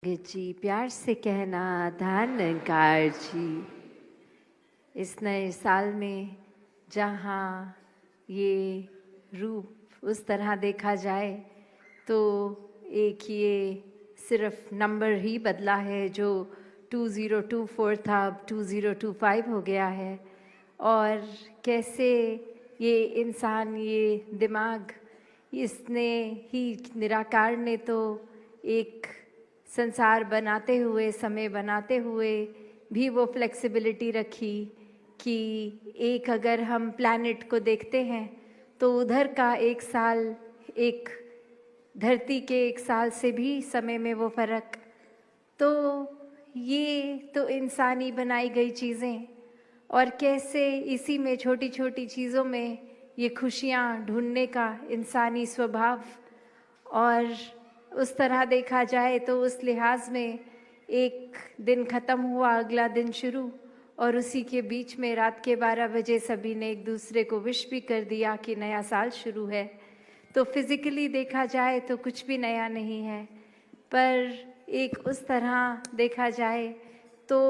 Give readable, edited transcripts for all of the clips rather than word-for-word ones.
जी प्यार से कहना धन्यकार जी। इस नए साल में जहाँ ये रूप उस तरह देखा जाए तो एक ये सिर्फ नंबर ही बदला है, जो 2024 था अब 2025 हो गया है। और कैसे ये इंसान, ये दिमाग, इसने ही, निराकार ने तो एक संसार बनाते हुए, समय बनाते हुए भी वो फ्लेक्सिबिलिटी रखी कि एक अगर हम प्लैनेट को देखते हैं तो उधर का एक साल एक धरती के एक साल से भी समय में वो फ़र्क। तो ये तो इंसानी बनाई गई चीज़ें, और कैसे इसी में छोटी छोटी चीज़ों में ये खुशियाँ ढूंढने का इंसानी स्वभाव। और उस तरह देखा जाए तो उस लिहाज में एक दिन ख़त्म हुआ, अगला दिन शुरू, और उसी के बीच में रात के 12 बजे सभी ने एक दूसरे को विश भी कर दिया कि नया साल शुरू है। तो फिज़िकली देखा जाए तो कुछ भी नया नहीं है, पर एक उस तरह देखा जाए तो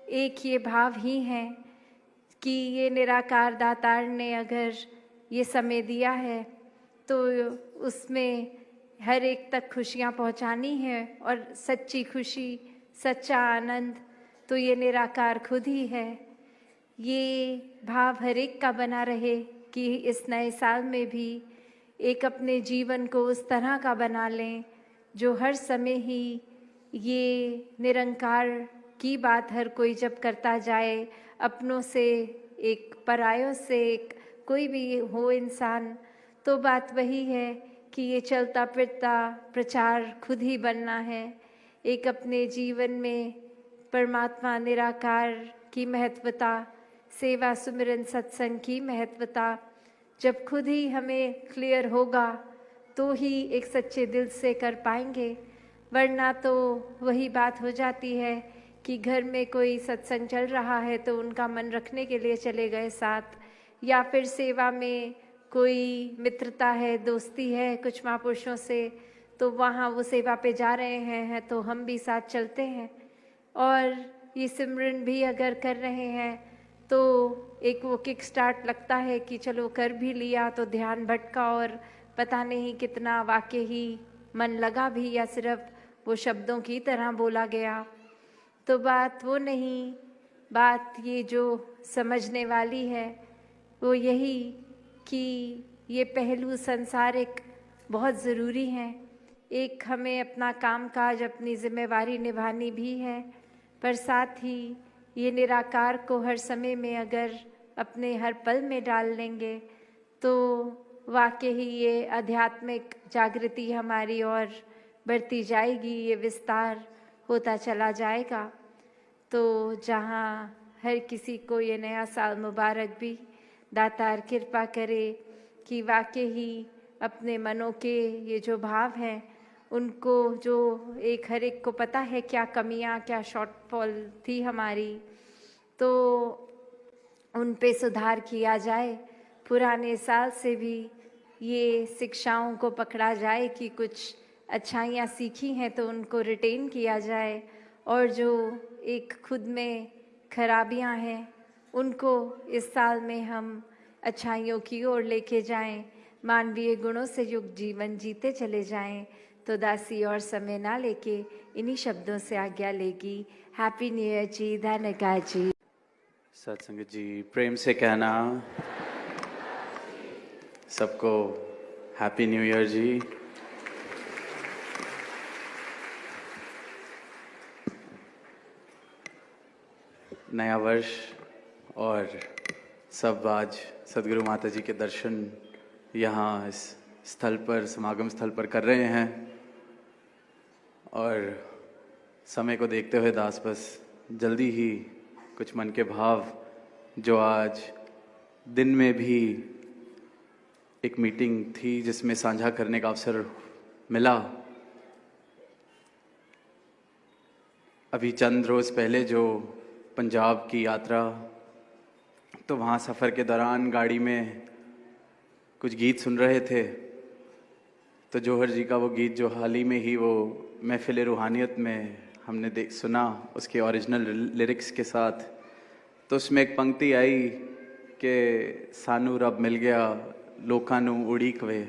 एक ये भाव ही है कि ये निराकार दातार ने अगर ये समय दिया है तो उसमें हर एक तक खुशियाँ पहुँचानी है, और सच्ची खुशी, सच्चा आनंद तो ये निराकार खुद ही है। ये भाव हर एक का बना रहे कि इस नए साल में भी एक अपने जीवन को उस तरह का बना लें जो हर समय ही ये निरंकार की बात हर कोई जब करता जाए, अपनों से, एक परायों से, एक कोई भी हो इंसान, तो बात वही है कि ये चलता फिरता प्रचार खुद ही बनना है। एक अपने जीवन में परमात्मा निराकार की महत्वता, सेवा सुमिरन सत्संग की महत्वता जब खुद ही हमें क्लियर होगा तो ही एक सच्चे दिल से कर पाएंगे। वरना तो वही बात हो जाती है कि घर में कोई सत्संग चल रहा है तो उनका मन रखने के लिए चले गए साथ, या फिर सेवा में कोई मित्रता है, दोस्ती है कुछ महापुरुषों से, तो वहाँ वो सेवा पे जा रहे हैं तो हम भी साथ चलते हैं। और ये सिमरन भी अगर कर रहे हैं तो एक वो किक स्टार्ट लगता है कि चलो कर भी लिया तो ध्यान भटका और पता नहीं कितना वाकई ही मन लगा भी, या सिर्फ वो शब्दों की तरह बोला गया। तो बात वो नहीं, बात ये जो समझने वाली है वो यही कि ये पहलू संसारिक बहुत ज़रूरी हैं। एक हमें अपना कामकाज, अपनी जिम्मेवारी निभानी भी है, पर साथ ही ये निराकार को हर समय में अगर अपने हर पल में डाल लेंगे तो वाकई ही ये आध्यात्मिक जागृति हमारी और बढ़ती जाएगी, ये विस्तार होता चला जाएगा। तो जहाँ हर किसी को ये नया साल मुबारक भी दातार कृपा करे कि वाकई ही अपने मनों के ये जो भाव हैं उनको, जो एक हर एक को पता है क्या कमियां, क्या शॉर्टफॉल थी हमारी, तो उन पे सुधार किया जाए। पुराने साल से भी ये शिक्षाओं को पकड़ा जाए कि कुछ अच्छाइयाँ सीखी हैं तो उनको रिटेन किया जाए, और जो एक खुद में खराबियाँ हैं उनको इस साल में हम अच्छाइयों की ओर लेके जाएं, मानवीय गुणों से युक्त जीवन जीते चले जाएं। तो दासी और समय ना लेके इन्हीं शब्दों से आज्ञा लेगी। हैप्पी न्यू ईयर जी, धन्यकार जी। सत्संग जी प्रेम से कहना सबको हैप्पी न्यू ईयर जी। नया वर्ष और सब आज सदगुरु माता जी के दर्शन यहाँ इस स्थल पर, समागम स्थल पर कर रहे हैं। और समय को देखते हुए दास बस जल्दी ही कुछ मन के भाव जो आज दिन में भी एक मीटिंग थी जिसमें साझा करने का अवसर मिला। अभी चंद रोज़ पहले जो पंजाब की यात्रा, तो वहाँ सफ़र के दौरान गाड़ी में कुछ गीत सुन रहे थे तो जौहर जी का वो गीत जो हाल ही में ही वो महफिल रूहानियत में हमने सुना, उसके ओरिजिनल लिरिक्स के साथ, तो उसमें एक पंक्ति आई कि सानू रब मिल गया लोकां नू उड़ीक वे।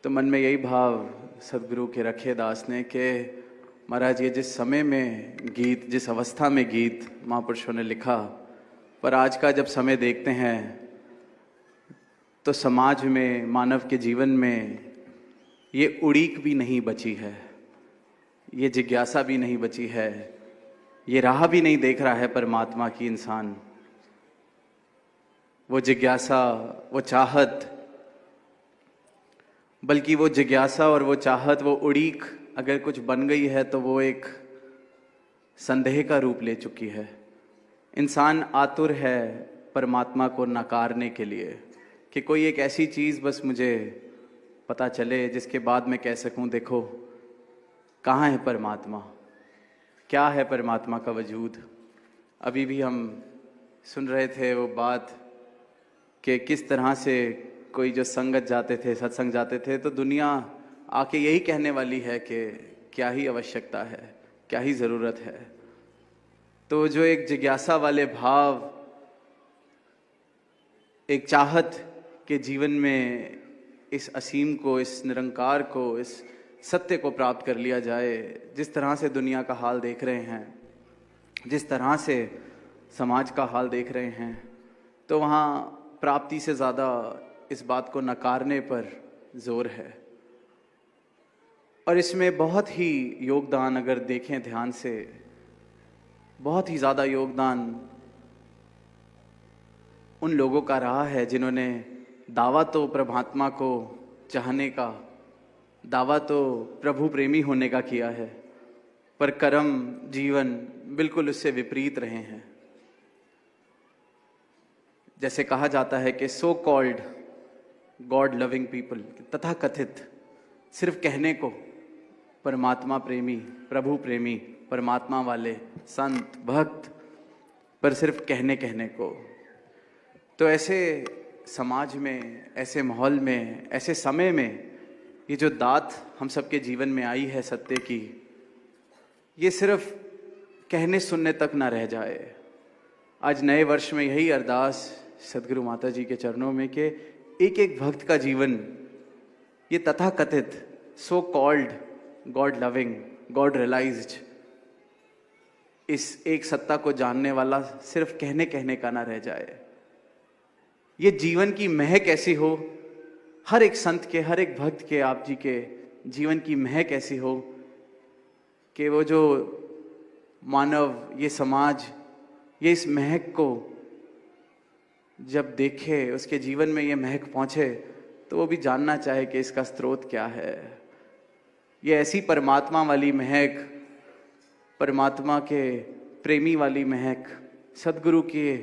तो मन में यही भाव सदगुरु के रखे दास ने कि महाराज ये जिस समय में गीत, जिस अवस्था में गीत महापुरुषों ने लिखा, पर आज का जब समय देखते हैं तो समाज में, मानव के जीवन में ये उड़ीक भी नहीं बची है, ये जिज्ञासा भी नहीं बची है, ये राह भी नहीं देख रहा है परमात्मा की इंसान। वो जिज्ञासा, वो चाहत, बल्कि वो जिज्ञासा और वो चाहत, वो उड़ीक अगर कुछ बन गई है तो वो एक संदेह का रूप ले चुकी है। इंसान आतुर है परमात्मा को नकारने के लिए कि कोई एक ऐसी चीज़ बस मुझे पता चले जिसके बाद मैं कह सकूं देखो कहाँ है परमात्मा, क्या है परमात्मा का वजूद। अभी भी हम सुन रहे थे वो बात कि किस तरह से कोई जो संगत जाते थे, सत्संग जाते थे, तो दुनिया आके यही कहने वाली है कि क्या ही आवश्यकता है, क्या ही ज़रूरत है। तो जो एक जिज्ञासा वाले भाव, एक चाहत के जीवन में इस असीम को, इस निरंकार को, इस सत्य को प्राप्त कर लिया जाए, जिस तरह से दुनिया का हाल देख रहे हैं, जिस तरह से समाज का हाल देख रहे हैं, तो वहाँ प्राप्ति से ज़्यादा इस बात को नकारने पर जोर है। और इसमें बहुत ही योगदान, अगर देखें ध्यान से, बहुत ही ज़्यादा योगदान उन लोगों का रहा है जिन्होंने दावा तो परमात्मा को चाहने का, दावा तो प्रभु प्रेमी होने का किया है, पर कर्म, जीवन बिल्कुल उससे विपरीत रहे हैं। जैसे कहा जाता है कि सो कॉल्ड गॉड लविंग पीपल, तथा कथित सिर्फ कहने को परमात्मा प्रेमी, प्रभु प्रेमी, परमात्मा वाले संत भक्त, पर सिर्फ कहने को। तो ऐसे समाज में, ऐसे माहौल में, ऐसे समय में ये जो दात हम सबके जीवन में आई है सत्य की, ये सिर्फ कहने सुनने तक ना रह जाए। आज नए वर्ष में यही अरदास सदगुरु माता जी के चरणों में कि एक एक भक्त का जीवन ये तथाकथित so called God loving, God realized, इस एक सत्ता को जानने वाला सिर्फ कहने का ना रह जाए। ये जीवन की महक ऐसी हो, हर एक संत के, हर एक भक्त के, आप जी के जीवन की महक ऐसी हो कि वो जो मानव, ये समाज, ये इस महक को जब देखे, उसके जीवन में ये महक पहुंचे, तो वो भी जानना चाहे कि इसका स्रोत क्या है। ये ऐसी परमात्मा वाली महक, परमात्मा के प्रेमी वाली महक, सदगुरु के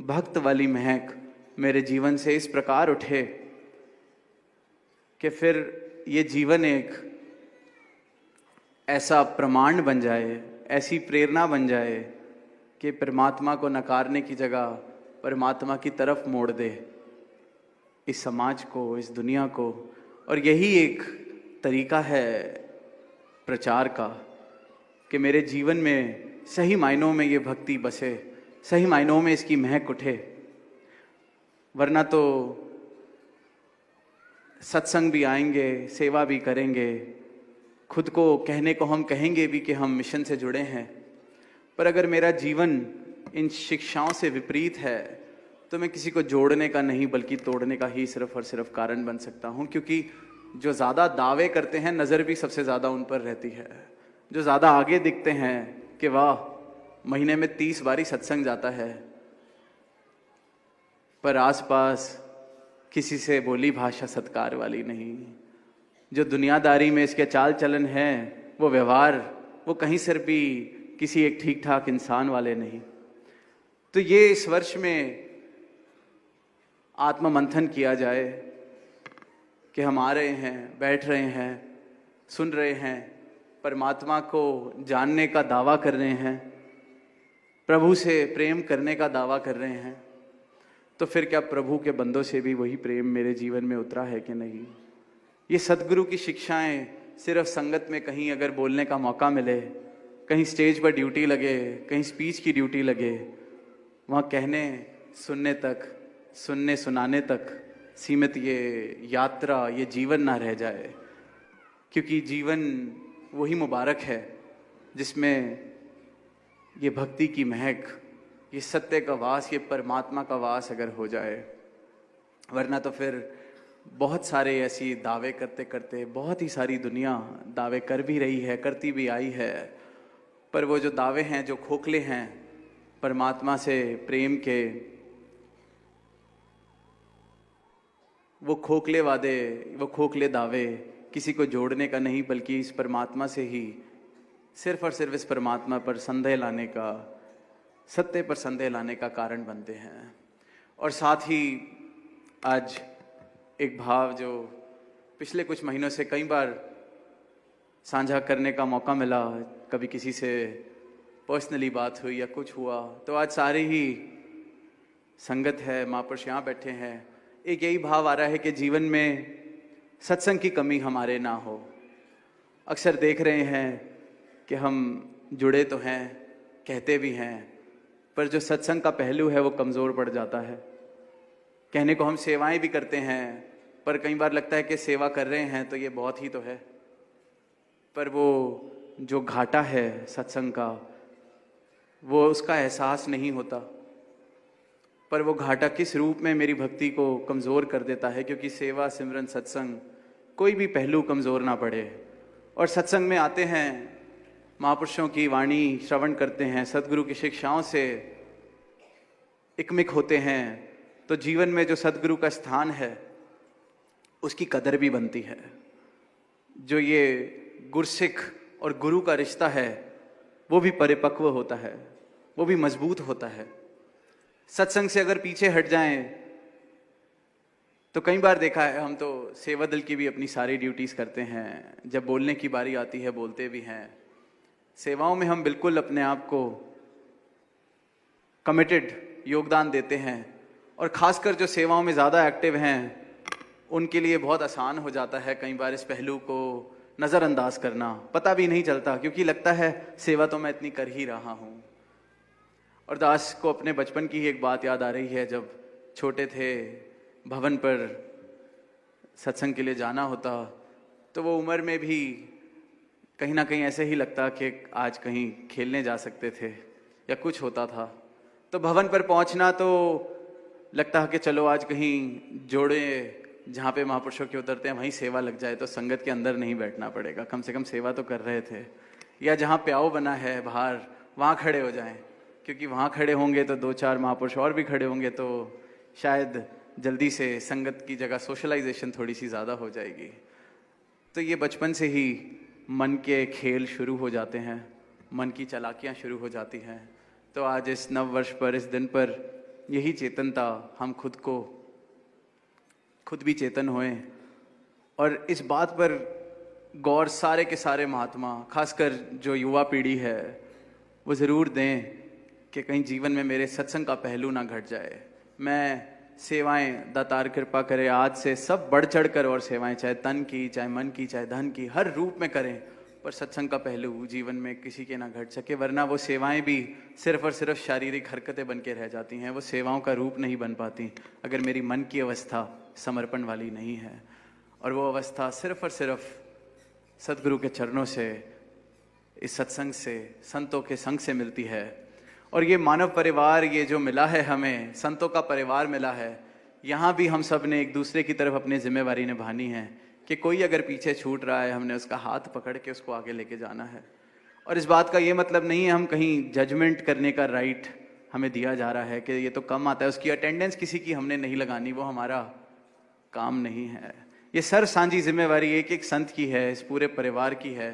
भक्त वाली महक मेरे जीवन से इस प्रकार उठे कि फिर ये जीवन एक ऐसा प्रमाण बन जाए, ऐसी प्रेरणा बन जाए कि परमात्मा को नकारने की जगह परमात्मा की तरफ मोड़ दे इस समाज को, इस दुनिया को। और यही एक तरीका है प्रचार का कि मेरे जीवन में सही मायनों में ये भक्ति बसे, सही मायनों में इसकी महक उठे। वरना तो सत्संग भी आएंगे, सेवा भी करेंगे, खुद को कहने को हम कहेंगे भी कि हम मिशन से जुड़े हैं, पर अगर मेरा जीवन इन शिक्षाओं से विपरीत है तो मैं किसी को जोड़ने का नहीं बल्कि तोड़ने का ही सिर्फ और सिर्फ कारण बन सकता हूँ। क्योंकि जो ज़्यादा दावे करते हैं, नज़र भी सबसे ज़्यादा उन पर रहती है। जो ज़्यादा आगे दिखते हैं कि वाह महीने में 30 बारी सत्संग जाता है, पर आसपास किसी से बोली भाषा सत्कार वाली नहीं। जो दुनियादारी में इसके चाल चलन है, वो व्यवहार, वो कहीं सिर भी किसी एक ठीक ठाक इंसान वाले नहीं। तो ये इस वर्ष में आत्म मंथन किया जाए कि हम आ रहे हैं, बैठ रहे हैं, सुन रहे हैं, परमात्मा को जानने का दावा कर रहे हैं, प्रभु से प्रेम करने का दावा कर रहे हैं, तो फिर क्या प्रभु के बंदों से भी वही प्रेम मेरे जीवन में उतरा है कि नहीं? ये सदगुरु की शिक्षाएं सिर्फ संगत में कहीं अगर बोलने का मौका मिले, कहीं स्टेज पर ड्यूटी लगे, कहीं स्पीच की ड्यूटी लगे, वहाँ कहने सुनने तक, सुनने सुनाने तक सीमित ये यात्रा, ये जीवन ना रह जाए। क्योंकि जीवन वही मुबारक है जिसमें ये भक्ति की महक, ये सत्य का वास, ये परमात्मा का वास अगर हो जाए। वरना तो फिर बहुत सारे ऐसी दावे करते करते बहुत ही सारी दुनिया दावे कर भी रही है, करती भी आई है, पर वो जो दावे हैं, जो खोखले हैं परमात्मा से प्रेम के, वो खोखले वादे, वो खोखले दावे किसी को जोड़ने का नहीं, बल्कि इस परमात्मा से ही सिर्फ और सिर्फ इस परमात्मा पर संदेह लाने का, सत्य पर संदेह लाने का कारण बनते हैं। और साथ ही आज एक भाव जो पिछले कुछ महीनों से कई बार साझा करने का मौका मिला, कभी किसी से पर्सनली बात हुई या कुछ हुआ, तो आज सारे ही संगत है, महापुरुष यहाँ बैठे हैं, एक यही भाव आ रहा है कि जीवन में सत्संग की कमी हमारे ना हो। अक्सर देख रहे हैं कि हम जुड़े तो हैं, कहते भी हैं, पर जो सत्संग का पहलू है वो कमज़ोर पड़ जाता है। कहने को हम सेवाएं भी करते हैं, पर कई बार लगता है कि सेवा कर रहे हैं तो ये बहुत ही तो है, पर वो जो घाटा है सत्संग का, वो उसका एहसास नहीं होता। पर वो घाटा किस रूप में मेरी भक्ति को कमज़ोर कर देता है, क्योंकि सेवा, सिमरन, सत्संग, कोई भी पहलू कमज़ोर ना पड़े। और सत्संग में आते हैं, महापुरुषों की वाणी श्रवण करते हैं, सदगुरु की शिक्षाओं से एकमिक होते हैं, तो जीवन में जो सदगुरु का स्थान है उसकी कदर भी बनती है। जो ये गुरसिख और गुरु का रिश्ता है वो भी परिपक्व होता है, वो भी मजबूत होता है। सत्संग से अगर पीछे हट जाएं तो कई बार देखा है, हम तो सेवा दल की भी अपनी सारी ड्यूटीज़ करते हैं, जब बोलने की बारी आती है बोलते भी हैं। सेवाओं में हम बिल्कुल अपने आप को कमिटेड योगदान देते हैं, और ख़ासकर जो सेवाओं में ज़्यादा एक्टिव हैं उनके लिए बहुत आसान हो जाता है कई बार इस पहलू को नज़रअंदाज करना, पता भी नहीं चलता, क्योंकि लगता है सेवा तो मैं इतनी कर ही रहा हूँ। और दास को अपने बचपन की ही एक बात याद आ रही है, जब छोटे थे, भवन पर सत्संग के लिए जाना होता, तो वो उम्र में भी कहीं ना कहीं ऐसे ही लगता कि आज कहीं खेलने जा सकते थे या कुछ होता था। तो भवन पर पहुंचना तो लगता कि चलो आज कहीं जोड़े जहाँ पे महापुरुषों के उतरते हैं वहीं सेवा लग जाए, तो संगत के अंदर नहीं बैठना पड़ेगा, कम से कम सेवा तो कर रहे थे। या जहाँ प्याऊ बना है बाहर, वहाँ खड़े हो जाएं, क्योंकि वहाँ खड़े होंगे तो 2-4 महापुरुष और भी खड़े होंगे, तो शायद जल्दी से संगत की जगह सोशलाइजेशन थोड़ी सी ज़्यादा हो जाएगी। तो ये बचपन से ही मन के खेल शुरू हो जाते हैं, मन की चालाकियाँ शुरू हो जाती हैं। तो आज इस नव वर्ष पर, इस दिन पर यही चेतनता, हम खुद भी चेतन होएं, और इस बात पर गौर सारे के सारे महात्मा, खासकर जो युवा पीढ़ी है, वो ज़रूर दें कि कहीं जीवन में मेरे सत्संग का पहलू ना घट जाए। मैं सेवाएं, दातार कृपा करे, आज से सब बढ़ चढ़ कर और सेवाएं, चाहे तन की, चाहे मन की, चाहे धन की, हर रूप में करें, पर सत्संग का पहलू जीवन में किसी के ना घट सके। वरना वो सेवाएं भी सिर्फ और सिर्फ शारीरिक हरकतें बन के रह जाती हैं, वो सेवाओं का रूप नहीं बन पाती अगर मेरी मन की अवस्था समर्पण वाली नहीं है। और वो अवस्था सिर्फ और सिर्फ सदगुरु के चरणों से, इस सत्संग से, संतों के संग से मिलती है। और ये मानव परिवार, ये जो मिला है हमें, संतों का परिवार मिला है, यहाँ भी हम सब ने एक दूसरे की तरफ अपनी जिम्मेवारी निभानी है कि कोई अगर पीछे छूट रहा है, हमने उसका हाथ पकड़ के उसको आगे लेके जाना है। और इस बात का ये मतलब नहीं है हम कहीं जजमेंट करने का राइट हमें दिया जा रहा है कि ये तो कम आता है, उसकी अटेंडेंस किसी की हमने नहीं लगानी, वो हमारा काम नहीं है। ये सर सांझी जिम्मेवारी एक एक संत की है, इस पूरे परिवार की है,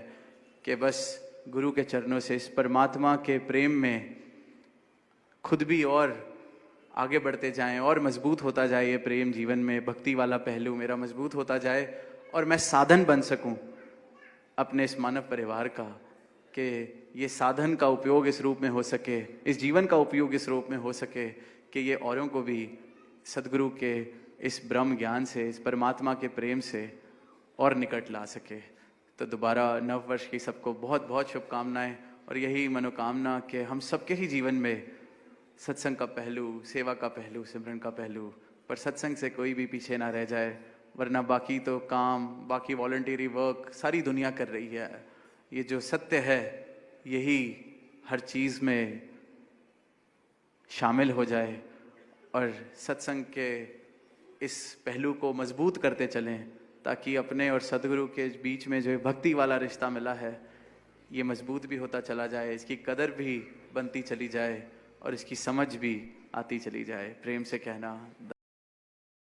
कि बस गुरु के चरणों से, इस परमात्मा के प्रेम में खुद भी और आगे बढ़ते जाएं, और मजबूत होता जाए ये प्रेम जीवन में, भक्ति वाला पहलू मेरा मजबूत होता जाए, और मैं साधन बन सकूं अपने इस मानव परिवार का, कि ये साधन का उपयोग इस रूप में हो सके, इस जीवन का उपयोग इस रूप में हो सके कि ये औरों को भी सदगुरु के इस ब्रह्म ज्ञान से, इस परमात्मा के प्रेम से और निकट ला सके। तो दोबारा नव वर्ष की सबको बहुत बहुत शुभकामनाएं, और यही मनोकामना कि हम सबके ही जीवन में सत्संग का पहलू, सेवा का पहलू, सिमरन का पहलू, पर सत्संग से कोई भी पीछे ना रह जाए, वरना बाकी तो काम, बाकी वॉलंटरी वर्क सारी दुनिया कर रही है। ये जो सत्य है यही हर चीज़ में शामिल हो जाए, और सत्संग के इस पहलू को मजबूत करते चलें, ताकि अपने और सदगुरु के बीच में जो भक्ति वाला रिश्ता मिला है ये मजबूत भी होता चला जाए, इसकी कदर भी बनती चली जाए और इसकी समझ भी आती चली जाए। प्रेम से कहना।